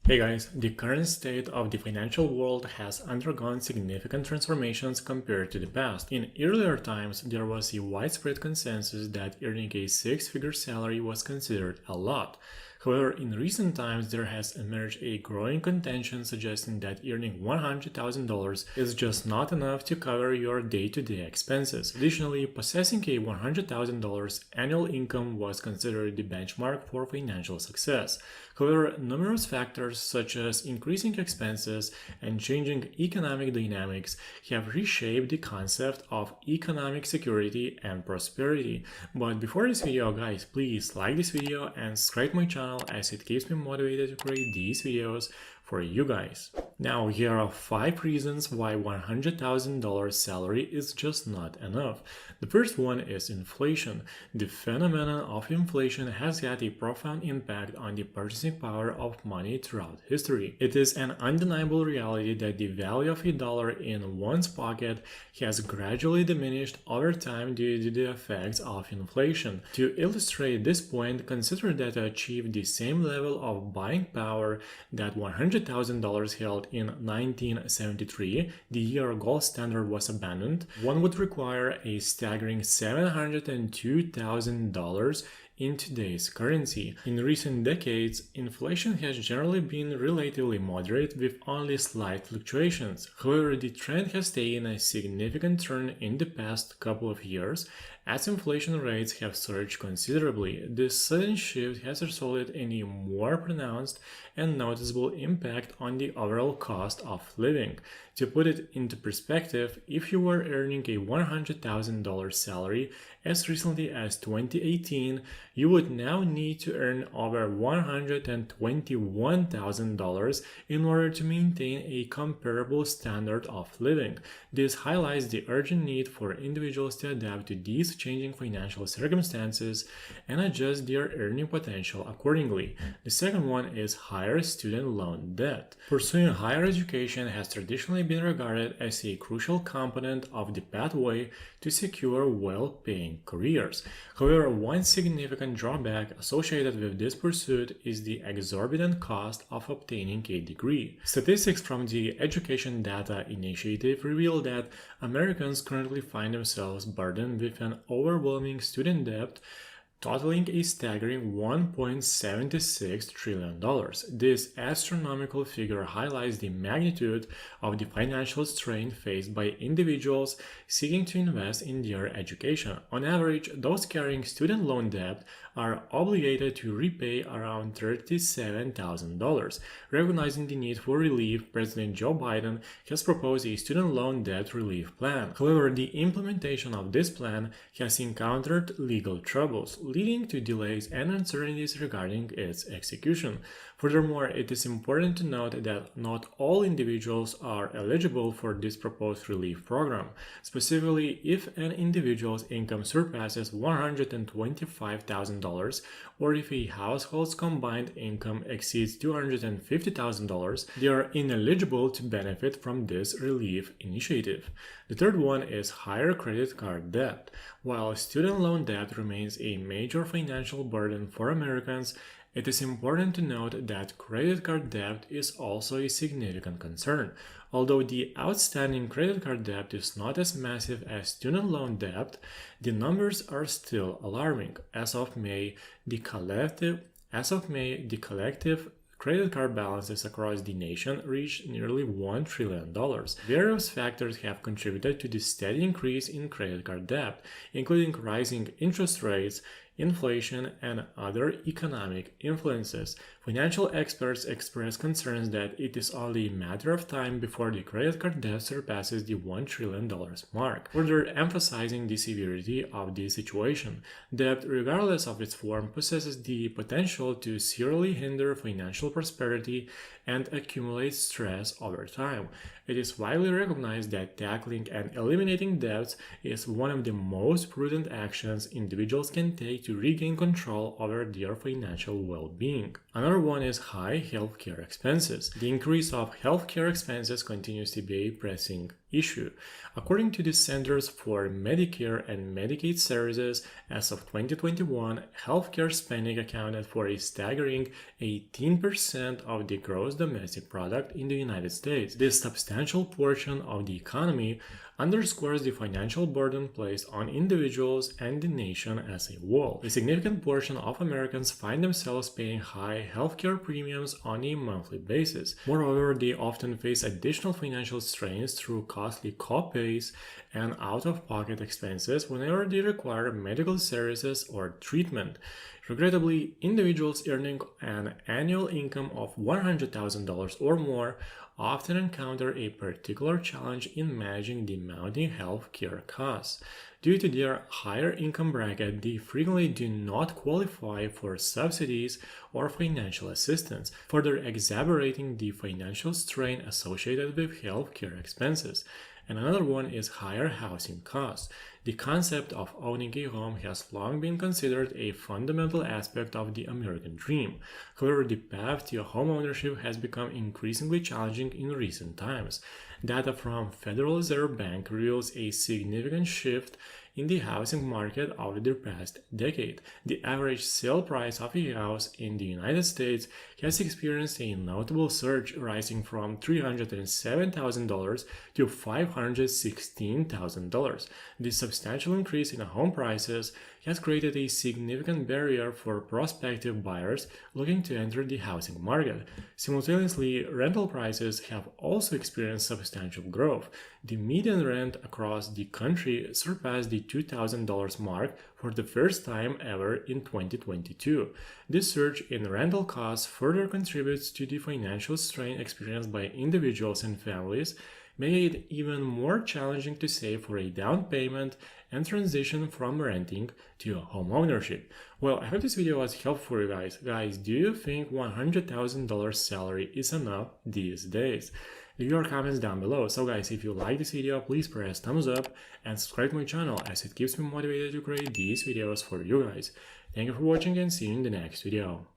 Hey guys, the current state of the financial world has undergone significant transformations compared to the past. In earlier times, there was a widespread consensus that earning a six-figure salary was considered a lot. However, in recent times, there has emerged a growing contention suggesting that earning $100,000 is just not enough to cover your day-to-day expenses. Additionally, possessing a $100,000 annual income was considered the benchmark for financial success. However, numerous factors such as increasing expenses and changing economic dynamics have reshaped the concept of economic security and prosperity. But before this video, guys, please like this video and subscribe my channel as it keeps me motivated to create these videos for you guys. Now, here are 5 reasons why $100,000 salary is just not enough. The first one is inflation. The phenomenon of inflation has had a profound impact on the purchasing power of money throughout history. It is an undeniable reality that the value of a dollar in one's pocket has gradually diminished over time due to the effects of inflation. To illustrate this point, consider that to achieve the same level of buying power that $100,000 held in 1973, the year gold standard was abandoned, one would require a staggering $702,000 in today's currency. In recent decades, inflation has generally been relatively moderate with only slight fluctuations. However, the trend has taken a significant turn in the past couple of years as inflation rates have surged considerably. This sudden shift has resulted in a more pronounced and noticeable impact on the overall cost of living. To put it into perspective, if you were earning a $100,000 salary as recently as 2018, you would now need to earn over $121,000 in order to maintain a comparable standard of living. This highlights the urgent need for individuals to adapt to these changing financial circumstances and adjust their earning potential accordingly. The second one is higher student loan debt. Pursuing higher education has traditionally been regarded as a crucial component of the pathway to secure well-paying careers. However, one significant drawback associated with this pursuit is the exorbitant cost of obtaining a degree. Statistics from the Education Data Initiative reveal that Americans currently find themselves burdened with an overwhelming student debt totaling a staggering $1.76 trillion. This astronomical figure highlights the magnitude of the financial strain faced by individuals seeking to invest in their education. On average, those carrying student loan debt are obligated to repay around $37,000. Recognizing the need for relief, President Joe Biden has proposed a student loan debt relief plan. However, the implementation of this plan has encountered legal troubles, leading to delays and uncertainties regarding its execution. Furthermore, it is important to note that not all individuals are eligible for this proposed relief program. Specifically, if an individual's income surpasses $125,000 or if a household's combined income exceeds $250,000, they are ineligible to benefit from this relief initiative. The third one is higher credit card debt. While student loan debt remains a major financial burden for Americans, it is important to note that credit card debt is also a significant concern. Although the outstanding credit card debt is not as massive as student loan debt, the numbers are still alarming. As of May, the collective credit card balances across the nation reached nearly $1 trillion. Various factors have contributed to the steady increase in credit card debt, including rising interest rates, inflation, and other economic influences. Financial experts express concerns that it is only a matter of time before the credit card debt surpasses the $1 trillion mark, further emphasizing the severity of the situation. Debt, regardless of its form, possesses the potential to seriously hinder financial prosperity and accumulate stress over time. It is widely recognized that tackling and eliminating debts is one of the most prudent actions individuals can take need to regain control over their financial well-being. Another one is high healthcare expenses. The increase of healthcare expenses continues to be a pressing issue. According to the Centers for Medicare and Medicaid Services, as of 2021, healthcare spending accounted for a staggering 18% of the gross domestic product in the United States. This substantial portion of the economy underscores the financial burden placed on individuals and the nation as a whole. A significant portion of Americans find themselves paying high healthcare premiums on a monthly basis. Moreover, they often face additional financial strains through costly co-pays and out-of-pocket expenses whenever they require medical services or treatment. Regrettably, individuals earning an annual income of $100,000 or more often encounter a particular challenge in managing the mounting health care costs. Due to their higher income bracket, they frequently do not qualify for subsidies or financial assistance, further exacerbating the financial strain associated with health care expenses. And another one is higher housing costs. The concept of owning a home has long been considered a fundamental aspect of the American dream. However, the path to home ownership has become increasingly challenging in recent times. Data from Federal Reserve Bank reveals a significant shift in the housing market over the past decade. The average sale price of a house in the United States has experienced a notable surge, rising from $307,000 to $516,000. This substantial increase in home prices has created a significant barrier for prospective buyers looking to enter the housing market. Simultaneously, rental prices have also experienced substantial growth. The median rent across the country surpassed the $2,000 mark for the first time ever in 2022. This surge in rental costs further contributes to the financial strain experienced by individuals and families, making it even more challenging to save for a down payment and transition from renting to home ownership. Well, I hope this video was helpful for you guys. Guys, do you think $100,000 salary is enough these days? Leave your comments down below. So guys, if you like this video, please press thumbs up and subscribe to my channel, as it keeps me motivated to create these videos for you guys. Thank you for watching and see you in the next video.